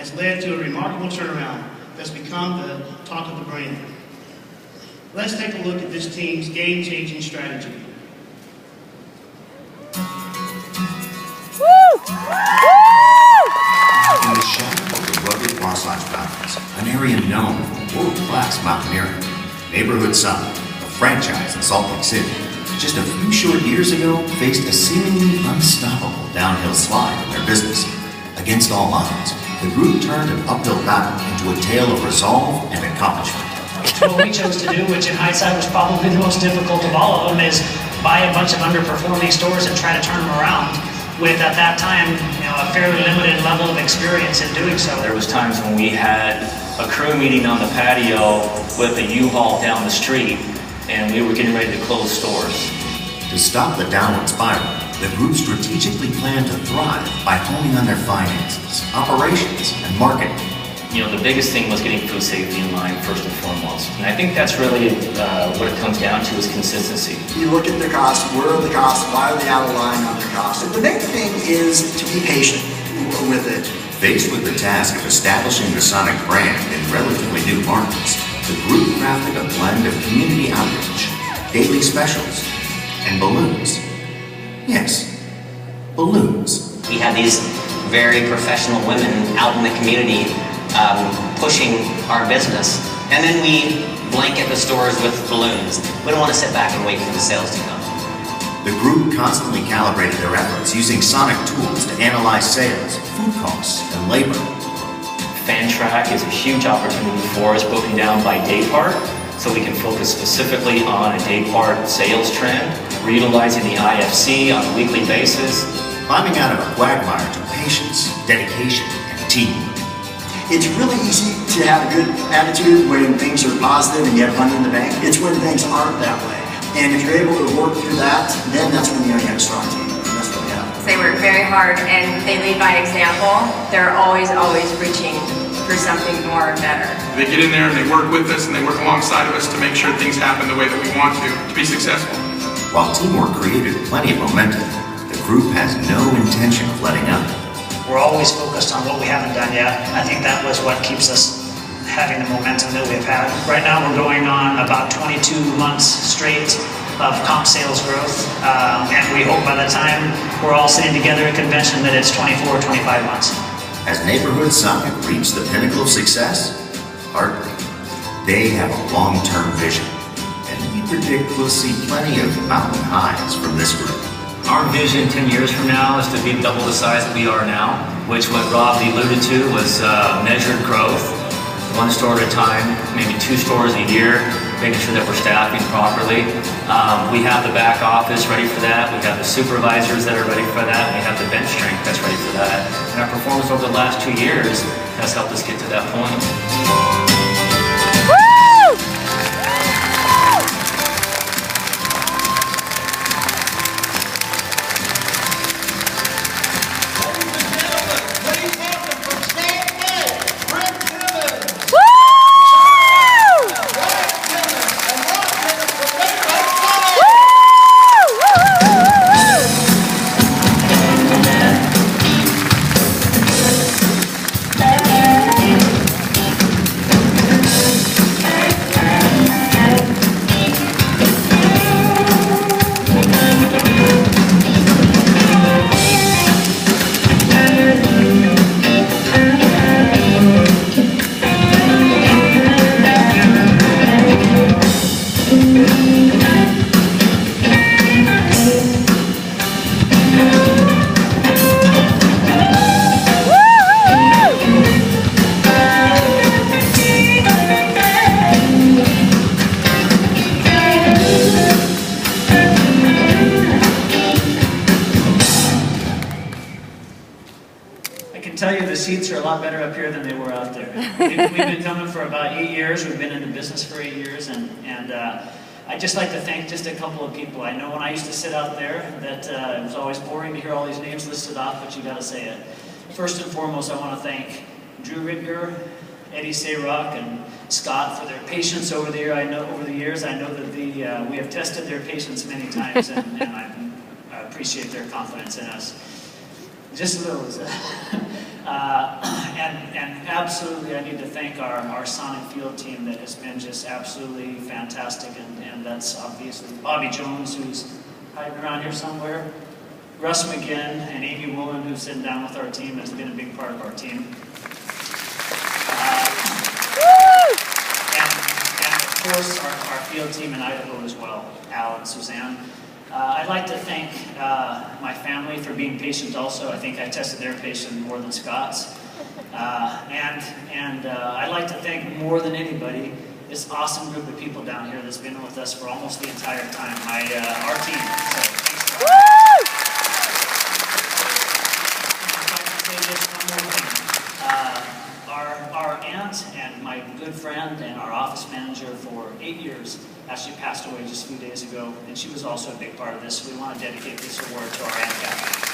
has led to a remarkable turnaround that's become the talk of the brand. Let's take a look at this team's game-changing strategy. In the shadow of the rugged Wasatch Mountains, an area known for world-class mountaineering, Neighborhood Sonic, a franchise in Salt Lake City, just a few short years ago faced a seemingly unstoppable downhill slide in their business. Against all odds, the group turned an uphill battle into a tale of resolve and accomplishment. What we chose to do, which in hindsight was probably the most difficult of all of them, is buy a bunch of underperforming stores and try to turn them around with, at that time, a fairly limited level of experience in doing so. There was times when we had a crew meeting on the patio with a U-Haul down the street, and we were getting ready to close stores. To stop the downward spiral, the group strategically planned to thrive by honing on their finances, operations, and marketing. The biggest thing was getting food safety in line first and foremost. And I think that's really what it comes down to is consistency. You look at the cost, where are the costs, why are they out of line on the cost? The main thing is to be patient with it. Faced with the task of establishing the Sonic brand in relatively new markets, the group crafted a blend of community outreach, daily specials, and balloons. Yes, balloons. We had these very professional women out in the community pushing our business. And then we blanket the stores with balloons. We don't want to sit back and wait for the sales to come. The group constantly calibrated their efforts using Sonic tools to analyze sales, food costs, and labor. Fan track is a huge opportunity for us, broken down by day part, so we can focus specifically on a day part sales trend. We're utilizing the IFC on a weekly basis. Climbing out of a quagmire to patience, dedication, and teamwork. It's really easy to have a good attitude when things are positive and you have money in the bank. It's when things aren't that way. And if you're able to work through that, then that's when you have a strong team. And that's what we have. They work very hard and they lead by example. They're always reaching for something more and better. They get in there and they work with us and they work alongside of us to make sure things happen the way that we want to be successful. While teamwork created plenty of momentum, the group has no intention of letting up. We're always focused on what we haven't done yet. I think that was what keeps us having the momentum that we've had. Right now we're going on about 22 months straight of comp sales growth, and we hope by the time we're all sitting together at convention that it's 24 or 25 months. Has Neighborhood Sonic reached the pinnacle of success? Hardly. They have a long-term vision, and we predict we'll see plenty of mountain highs from this group. Our vision 10 years from now is to be double the size that we are now, which what Rob alluded to was measured growth, one store at a time, maybe 2 stores a year, making sure that we're staffing properly. We have the back office ready for that. We have the supervisors that are ready for that. We have the bench strength that's ready for that. And our performance over the last 2 years has helped us get to that point. The seats are a lot better up here than they were out there. We've been coming for about 8 years. We've been in the business for 8 years, and I'd just like to thank just a couple of people. I know when I used to sit out there that it was always boring to hear all these names listed off, but you got to say it. First and foremost, I want to thank Drew Ritger, Eddie Sayrock, and Scott for their patience over the years. I know that we have tested their patience many times, and I appreciate their confidence in us. Just those. And absolutely, I need to thank our Sonic Field team that has been just absolutely fantastic, and that's obviously Bobby Jones, who's hiding around here somewhere, Russ McGinn, and Amy Woolen, who's sitting down with our team, has been a big part of our team. And of course, our field team in Idaho as well, Al and Suzanne. I'd like to thank my family for being patient also. I think I tested their patience more than Scott's. And I'd like to thank more than anybody this awesome group of people down here that's been with us for almost the entire time, our team. So, thanks for I'd like to say this one more thing. Our aunt and my good friend and our office manager for 8 years actually passed away just a few days ago, and she was also a big part of this. So we want to dedicate this award to our aunt Kathy.